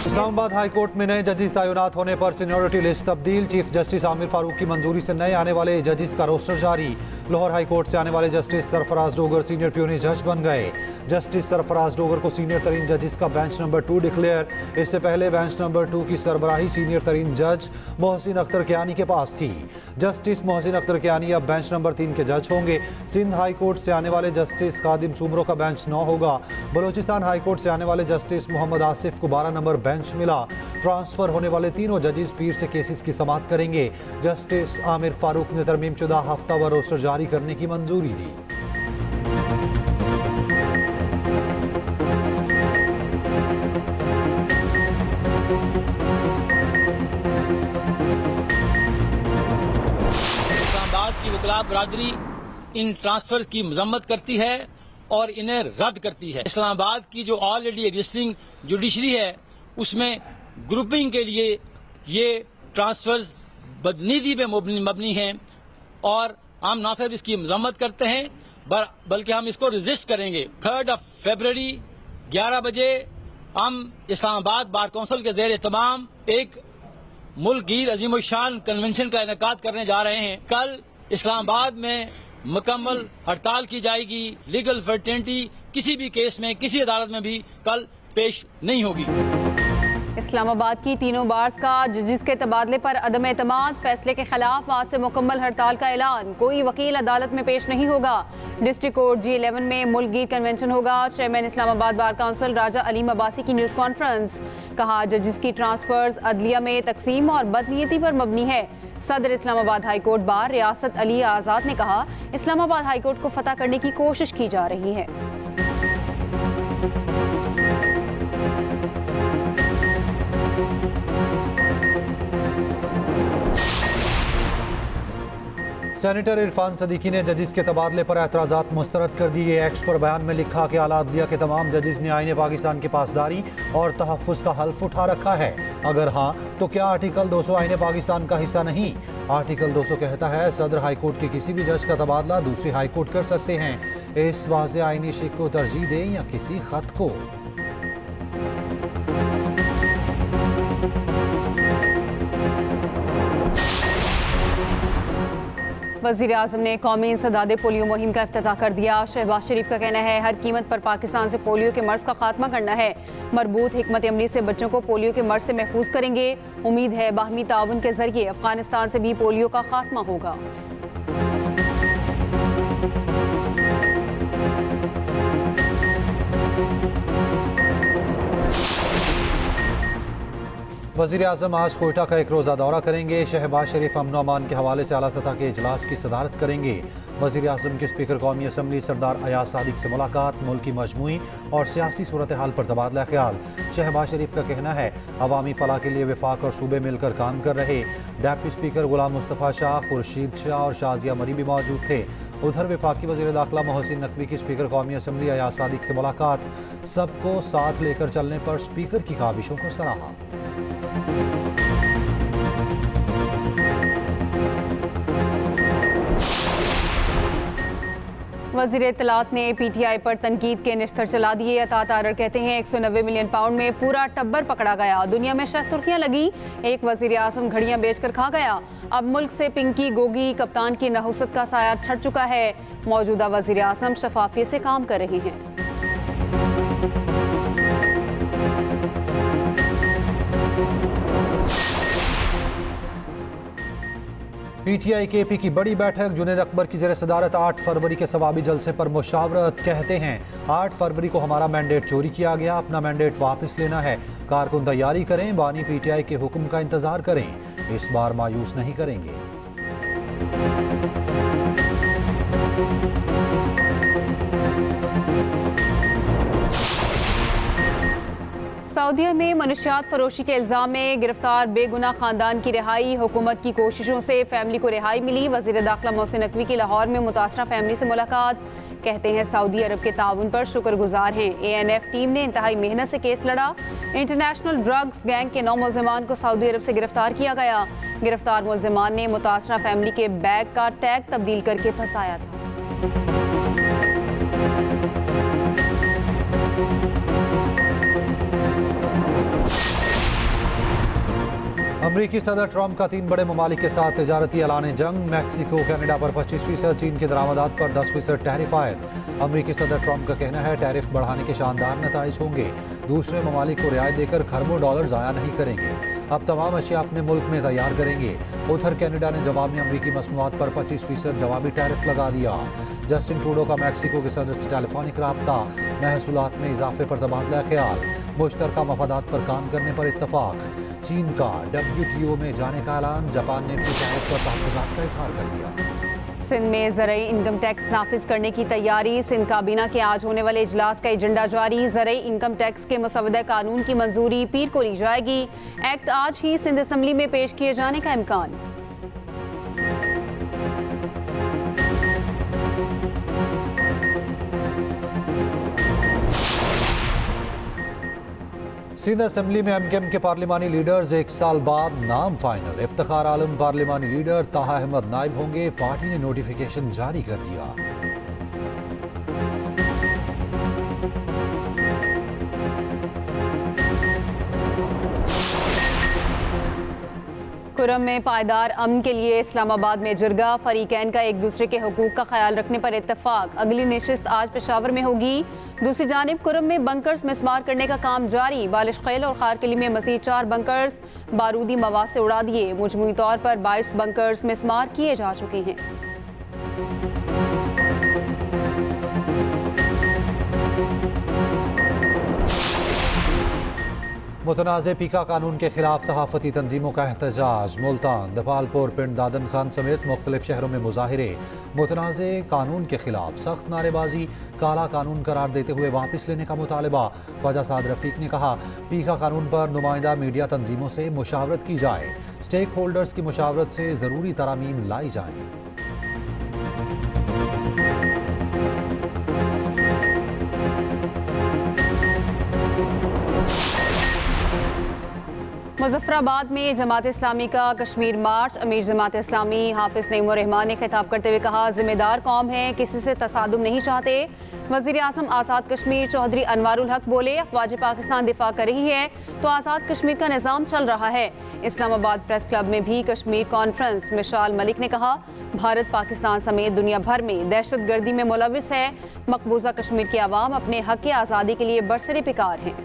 Islamabad high court में नए जजेस तैनात होने पर सीनियरिटी लिस्ट तब्दील। चीफ जस्टिस आमिर फारूक की मंजूरी से नए आने वाले जजेस का रोस्टर जारी। लाहौर हाई कोर्ट से आने वाले justice Sarfaraz Dogar senior puny जज बन गए। जस्टिस सरफराज डोगर को सीनियर तरीन जजेस का बेंच नंबर 2 डिक्लेयर। इससे पहले बेंच नंबर 2 की सरबराही सीनियर तरीन जज मोहसिन अख्तर कियानी के पास थी। जस्टिस मोहसिन अख्तर कियानी अब बेंच नंबर 3 के जज होंगे। सिंध हाई कोर्ट से आने वाले जस्टिस खादिम सुमरो का बेंच 9 होगा। बलोचिस्तान हाई कोर्ट से आने वाले जस्टिस मोहम्मद आसिफ को 12 नंबर बेंच मिला। ट्रांसफर होने वाले तीनों जजेस पीर से केसेस की समाअत करेंगे। जस्टिस आमिर फारूक ने तरमीम शुदा हफ्तावार रोस्टर जारी करने की मंजूरी दी। इस्लामाबाद की वकला बरादरी इन ट्रांसफर की मजम्मत करती है और इन्हें रद्द करती है। इस्लामाबाद की जो ऑलरेडी एग्जिस्टिंग जुडिशरी है उसमें ग्रुपिंग के लिए ये ट्रांसफर्स बदनीति पे मबनी हैं और हम ना सिर्फ इसकी मजम्मत करते हैं बल्कि हम इसको रजिस्ट करेंगे। 3 फरवरी 11 बजे हम इस्लामाबाद बार काउंसिल के ज़ेर तमाम एक मुल्कगीर अजीमुशान कन्वेंशन का इनेकाद करने जा रहे हैं। कल इस्लामाबाद में मुकम्मल हड़ताल की जाएगी। लीगल फर्टेनिटी किसी भी केस में किसी अदालत में भी कल पेश नहीं होगी। इस्लामाबाद की तीनों बार्स का जजिस के तबादले पर अदम एतमाद फैसले के खिलाफ आज से मुकम्मल हड़ताल का ऐलान। कोई वकील अदालत में पेश नहीं होगा। डिस्ट्रिक्ट कोर्ट G11 में मुल्कगीर कन्वेंशन होगा। चेयरमैन इस्लामाबाद बार काउंसिल राजा अलीम अब्बासी की न्यूज़ कॉन्फ्रेंस। कहा जजिस की ट्रांसफर्स अदलिया में तकसीम और बदनीयती पर मबनी है। सदर इस्लामाबाद हाई कोर्ट बार रियासत अली आज़ाद ने कहा इस्लामाबाद हाई कोर्ट को फतह करने की कोशिश की जा रही है। सेनेटर इरफान सदीकी ने जजिस के तबादले पर एतराज़ात मुस्तरद कर दिए। एक्स पर बयान में लिखा कि आला अदलिया के तमाम जजिस ने आईन पाकिस्तान की पासदारी और तहफ़्फ़ुज़ का हल्फ उठा रखा है। अगर हाँ तो क्या आर्टिकल 200 आईन पाकिस्तान का हिस्सा नहीं? आर्टिकल 200 कहता है सदर हाई कोर्ट के किसी भी जज का तबादला दूसरी हाई कोर्ट कर सकते हैं। इस वाज़ेह आईनी शिक को तरजीह दें या किसी खत को। वज़ीर आज़म ने कौमी इंसदादे पोलियो मुहिम का इफ्तिताह कर दिया। शहबाज शरीफ का कहना है हर कीमत पर पाकिस्तान से पोलियो के मर्ज का खात्मा करना है। मरबूत हिकमत अमली से बच्चों को पोलियो के मर्ज से महफूज करेंगे। उम्मीद है बाहमी ताउन के जरिए अफगानिस्तान से भी पोलियो का खात्मा होगा। वज़ीर आज़म आज कोयटा का एक रोज़ा दौरा करेंगे। शहबाज शरीफ अमन अमान के हवाले से आला सतह के इजलास की सदारत करेंगे। वज़ीर आज़म के स्पीकर कौमी असम्बली सरदार अयाज सादिक से मुलाकात। मुल्क की मजमूई और सियासी सूरत हाल पर तबादला ख्याल। शहबाज शरीफ का कहना है अवामी फलाह के लिए वफाक और सूबे मिलकर काम कर रहे। डिप्टी स्पीकर गुलाम मुस्तफ़ा शाह, खुर्शीद शाह और शाजिया मरी भी मौजूद थे। उधर वफाकी वज़ीर दाखिला मोहसिन नकवी की स्पीकर कौमी असम्बली अयाज सादिक से मुलाकात। सबको साथ लेकर चलने पर स्पीकर की काविशों को सराहा। वज़ीर इत्तलात ने PTI पर तनकीद के निश्तर चला दिए। अता तारर कहते हैं 190 मिलियन पाउंड में पूरा टब्बर पकड़ा गया। दुनिया में शह सुर्खियां लगी। एक वज़ीर आज़म घड़ियां बेचकर खा गया। अब मुल्क से पिंकी गोगी कप्तान की नहुसत का साया छट चुका है। मौजूदा वज़ीर आज़म शफाफियत से काम कर रहे हैं। PTI KP की बड़ी बैठक। जुनेद अकबर की ज़ेर सदारत 8 फरवरी के सवाबी जलसे पर मुशावरत। कहते हैं 8 फरवरी को हमारा मैंडेट चोरी किया गया, अपना मैंडेट वापस लेना है। कारकुन तैयारी करें, बानी PTI के हुक्म का इंतजार करें, इस बार मायूस नहीं करेंगे। सऊदीया में मनशियात फरोशी के इल्जाम में गिरफ्तार बेगुनाह खानदान की रिहाई। हुकूमत की कोशिशों से फैमिली को रिहाई मिली। वज़ीर दाखिला मोहसिन नकवी की लाहौर में मुतासरा फैमिली से मुलाकात। कहते हैं सऊदी अरब के ताउन पर शुक्रगुजार हैं। ANF टीम ने इंतहाई मेहनत से केस लड़ा। इंटरनेशनल ड्रग्स गैंग के 9 मुल्ज़िमान को सऊदी अरब से गिरफ्तार किया गया। गिरफ्तार मुल्ज़िमान ने मुतासरा फैमिली के बैग का टैग तब्दील करके फंसाया था। अमरीकी सदर ट्रंप का 3 बड़े ममालिक के साथ तिजारती ऐलान जंग। मैक्सिको कनाडा पर 25%, चीन की दरामदात पर 10% टैरिफ आयद। अमरीकी सदर ट्रंप का कहना है टैरिफ बढ़ाने के शानदार नताइज होंगे। दूसरे ममालिक को रियायत देकर खरबों डॉलर ज़ाया नहीं करेंगे। अब तमाम अशिया अपने मुल्क में तैयार करेंगे। उधर कनाडा ने जवाब में अमरीकी मसनूआत पर 25% जवाबी टैरिफ लगा दिया। जस्टिन ट्रूडो का मैक्सिको के सदर से टेलीफोनिक राब्ता। महसूलात में इजाफे पर तबादला ख्याल। मुश्तरका मफादात पर काम करने पर इत्तफाक। चीन का WTO में जाने का ऐलान। जापान ने अपनी टैरिफ पर तहफ़्फ़ुज़ात का इजहार कर दिया। सिंध में ज़रई इनकम टैक्स नाफिज करने की तैयारी। सिंध काबीना के आज होने वाले इजलास का एजेंडा जारी। ज़रई इनकम टैक्स के मसवदा कानून की मंजूरी पीर को ली जाएगी। एक्ट आज ही सिंध असम्बली में पेश किए जाने का इम्कान। सिंध असम्बली में MKM के पार्लिमानी लीडर्स 1 साल बाद नाम फाइनल। इफ्तिखार आलम पार्लिमानी लीडर, ताहा अहमद नाइब होंगे। पार्टी ने नोटिफिकेशन जारी कर दिया। खुर्रम में पायदार अमन के लिए इस्लामाबाद में जिरगा। फरीकैन का एक दूसरे के हुकूक का ख्याल रखने पर इत्तफाक। अगली नशिस्त आज पेशावर में होगी। दूसरी जानिब खुर्रम में बंकर्स मिसमार करने का काम जारी। बालिश खैल और खारकिली में मज़ीद 4 बंकर्स बारूदी मवाद से उड़ा दिए। मजमूई तौर पर 22 बंकर्स मिसमार किए जा चुके हैं। मुतनाज़े पीका कानून के खिलाफ सहाफ़ती तंजीमों का एहतजाज। मुल्तान, दपालपुर, पिंड दादन खान समेत मुख्तलिफ शहरों में मुजाहिरे। मुतनाज़े कानून के खिलाफ सख्त नारेबाजी। काला कानून करार देते हुए वापस लेने का मुतालबा। ख्वाजा साद रफीक ने कहा पीका कानून पर नुमाइंदा मीडिया तंजीमों से मुशावरत की जाए। स्टेक होल्डर्स की मुशावरत से ज़रूरी तरामीम लाई जाए। मुजफ्फराबाद में जमात इस्लामी का कश्मीर मार्च। अमीर जमात इस्लामी हाफिज नईमुर रहमान ने खिताब करते हुए कहा जिम्मेदार कौम है, किसी से तसादुम नहीं चाहते। वज़ीर आज़म आज़ाद कश्मीर चौधरी अनवारुल हक बोले अफवाज पाकिस्तान दिफा कर रही है तो आज़ाद कश्मीर का निज़ाम चल रहा है। इस्लामाबाद प्रेस क्लब में भी कश्मीर कॉन्फ्रेंस। मिशाल मलिक ने कहा भारत पाकिस्तान समेत दुनिया भर में दहशत गर्दी में मुलविस है। मकबूजा कश्मीर की आवाम अपने हक की आज़ादी के लिए बरसरे पिकार हैं।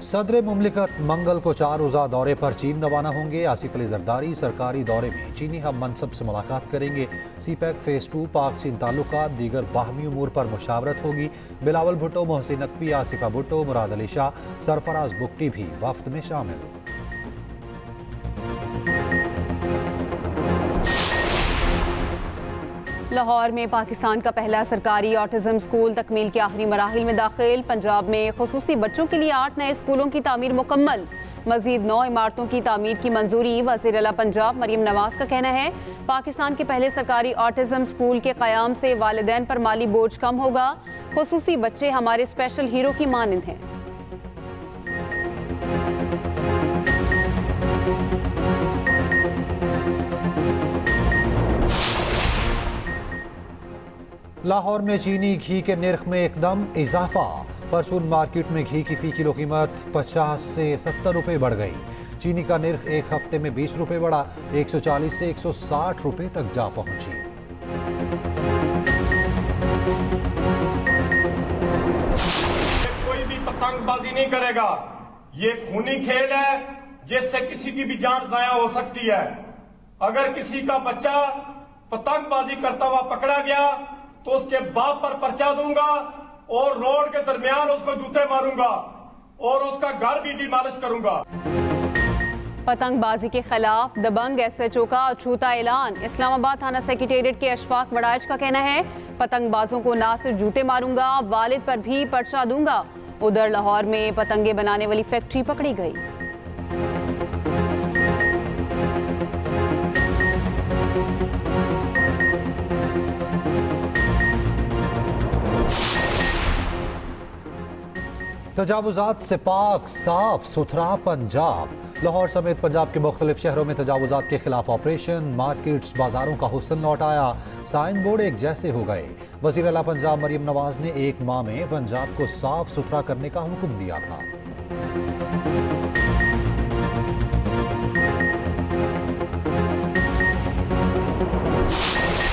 सदर मुमलिकत मंगल को 4 रोज़ा दौरे पर चीन रवाना होंगे। आसिफ अली जरदारी सरकारी दौरे में चीनी हम मनसब से मुलाकात करेंगे। CPEC फ़ेज़ 2 पाक चीन ताल्लुकात दीगर बाहमी उमूर पर मुशावरत होगी। बिलावल भुट्टो, मोहसिन नकवी, आसिफा भुट्टो, मुराद अली शाह, सरफराज बुगटी भी वफ्द में शामिल। लाहौर में पाकिस्तान का पहला सरकारी ऑटिज्म स्कूल तकमील के आखिरी मराहिल में दाखिल। पंजाब में खुसूसी बच्चों के लिए 8 नए स्कूलों की तामीर मुकम्मल। मजीद 9 इमारतों की तामीर की मंजूरी। वज़ीर आला पंजाब मरियम नवाज का कहना है पाकिस्तान के पहले सरकारी ऑटिज्म स्कूल के क़याम से वालिदैन पर माली बोझ कम होगा। खुसूसी बच्चे हमारे स्पेशल हीरो की मानंद हैं। लाहौर में चीनी घी के निर्ख में एकदम इजाफा। परचून मार्केट में घी की फी किलो कीमत 50 से 70 रुपए बढ़ गई। चीनी का निर्ख एक हफ्ते में 20 रुपए बढ़ा, 140 से 160 रुपए तक जा पहुंची। कोई भी पतंगबाजी नहीं करेगा। ये खूनी खेल है जिससे किसी की भी जान जाया हो सकती है। अगर किसी का बच्चा पतंगबाजी करता हुआ पकड़ा गया तो उसके बाप पर पर्चा दूंगा और रोड के दरमियान उसको जूते मारूंगा और उसका घर भी डिमॉलिश करूंगा। पतंगबाजी के खिलाफ दबंग SHO का अछूता ऐलान। इस्लामाबाद थाना सेक्रेटेरिएट के अशफाक वड़ाइच का कहना है पतंगबाजों को ना सिर्फ जूते मारूंगा, वालिद पर भी पर्चा दूंगा। उधर लाहौर में पतंगे बनाने वाली फैक्ट्री पकड़ी गई। तजावुजात से पाक साफ सुथरा पंजाब। लाहौर समेत पंजाब के मुख्तलिफ शहरों में तजावुजात के खिलाफ ऑपरेशन। मार्केट्स बाजारों का हुस्न लौट आया। साइन बोर्ड एक जैसे हो गए। वज़ीर आला पंजाब मरियम नवाज ने एक माह में पंजाब को साफ सुथरा करने का हुक्म दिया था।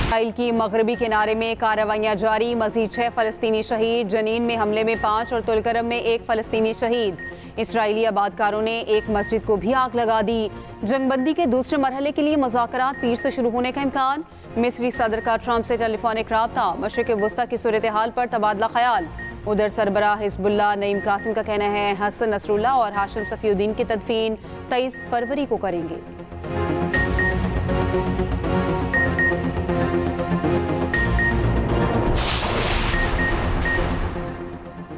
इसराइल की मगरबी किनारे में कार्रवाइयां जारी। मजीद 6 फलस्तीनी शहीद। जनीन में हमले में 5 और तुलकरम में 1 फलस्तीनी शहीद। इसराइली आबादकारों ने एक मस्जिद को भी आग लगा दी। जंगबंदी के दूसरे मरहले के लिए मुज़ाकरात पीर से शुरू होने का इम्कान। मिस्री सदर का ट्रंप से टेलीफोनिक राब्ता। मशरिक़ वस्ता की सूरत हाल पर तबादला ख्याल। उधर सरबराह हिज़्बुल्लाह नईम कासिम का कहना है हसन नसरुल्लाह और हाशिम सफ़ीउद्दीन की तदफीन 23 फरवरी को करेंगे।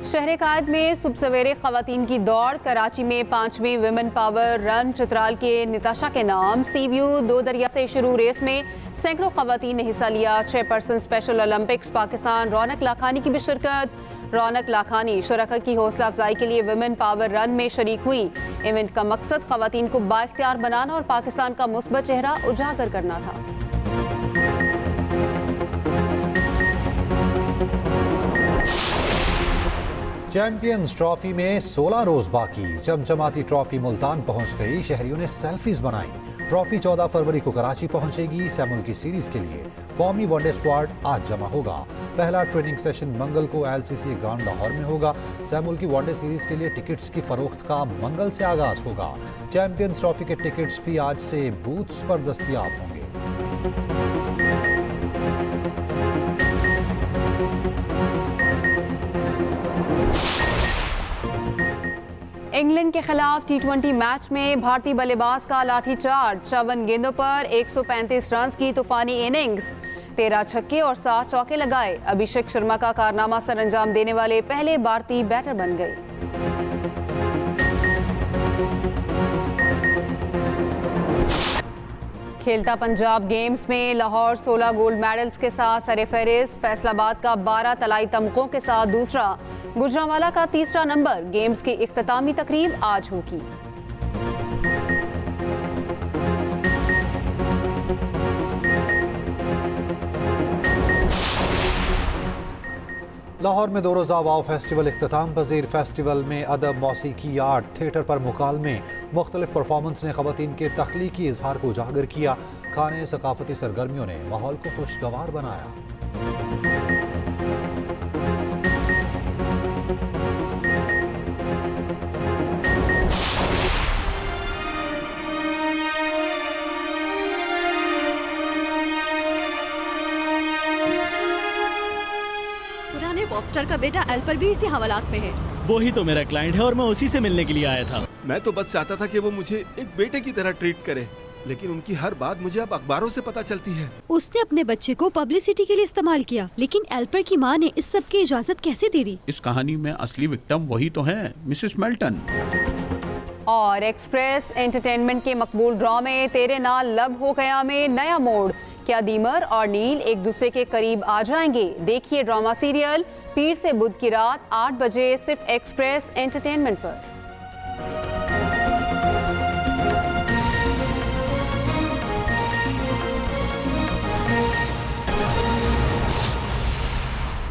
शहर कायद में सुबह सवेरे खवातीन की दौड़। कराची में 5वीं विमेन पावर रन चित्राल के निताशा के नाम। सी व्यू 2 दरिया से शुरू रेस में सैकड़ों खवातीन ने हिस्सा लिया। 6 पर्सन स्पेशल ओलंपिक्स पाकिस्तान। रौनक लाखानी की भी शिरकत। रौनक लाखानी शुरका की हौसला अफजाई के लिए विमेन पावर रन में शरीक हुई। इवेंट का मकसद खवातीन को बाइख्तियार बनाना और पाकिस्तान का मुस्बत चेहरा उजागर करना था। चैंपियंस ट्रॉफी में 16 रोज बाकी। चमचमाती ट्रॉफी मुल्तान पहुंच गई। शहरियों ने सेल्फीज बनाई। ट्रॉफी 14 फरवरी को कराची पहुंचेगी। सैमुल की सीरीज के लिए कौमी वनडे स्क्वाड आज जमा होगा। पहला ट्रेनिंग सेशन मंगल को LCC ग्राउंड लाहौर में होगा। सैमुल की वनडे सीरीज के लिए टिकट्स की फरोख्त का मंगल से आगाज होगा। चैंपियंस ट्रॉफी के टिकट्स भी आज से बूथ्स पर दस्तयाब होंगे। इंग्लैंड के खिलाफ T20 मैच में भारतीय बल्लेबाज का लाठीचार्ज। 54 गेंदों पर 135 रन की तूफानी इनिंग्स। 13 छक्के और 7 चौके लगाए। अभिषेक शर्मा का कारनामा सर अंजाम देने वाले पहले भारतीय बैटर बन गए। खेलता पंजाब गेम्स में लाहौर 16 गोल्ड मेडल्स के साथ सरे-फहरिस्त। फैसलाबाद का 12 तलाई तमगों के साथ दूसरा। गुजरांवाला का तीसरा नंबर। गेम्स की इख्तितामी तकरीब आज होगी। लाहौर में 2 रोज़ा वाव फेस्टिवल इख्तिताम पजीर। फेस्टिवल में अदब, मौसीकी, आर्ट, थिएटर पर मुकालमे, मुख्तलिफ परफॉर्मेंस ने ख़वातीन के तख्लीकी इजहार को उजागर किया। खाने सकाफती सरगर्मियों ने माहौल को खुशगवार बनाया। पॉपस्टार का बेटा एल्पर भी इसी हवालात में है। वो ही तो मेरा क्लाइंट है और मैं उसी से मिलने के लिए आया था। मैं तो बस चाहता था कि वो मुझे एक बेटे की तरह ट्रीट करे, लेकिन उनकी हर बात मुझे अब अखबारों से पता चलती है। उसने अपने बच्चे को पब्लिसिटी के लिए इस्तेमाल किया, लेकिन एल्पर की माँ ने इस सब की इजाजत कैसे दे दी? इस कहानी में असली विक्टिम वही तो है, मिसेस मेल्टन। और एक्सप्रेस एंटरटेनमेंट के मकबूल ड्रामे तेरे नाल लब हो गया में नया मोड़। क्या दीमर और नील एक दूसरे के करीब आ जाएंगे? देखिए ड्रामा सीरियल पीर से बुध की रात 8 बजे सिर्फ एक्सप्रेस एंटरटेनमेंट पर।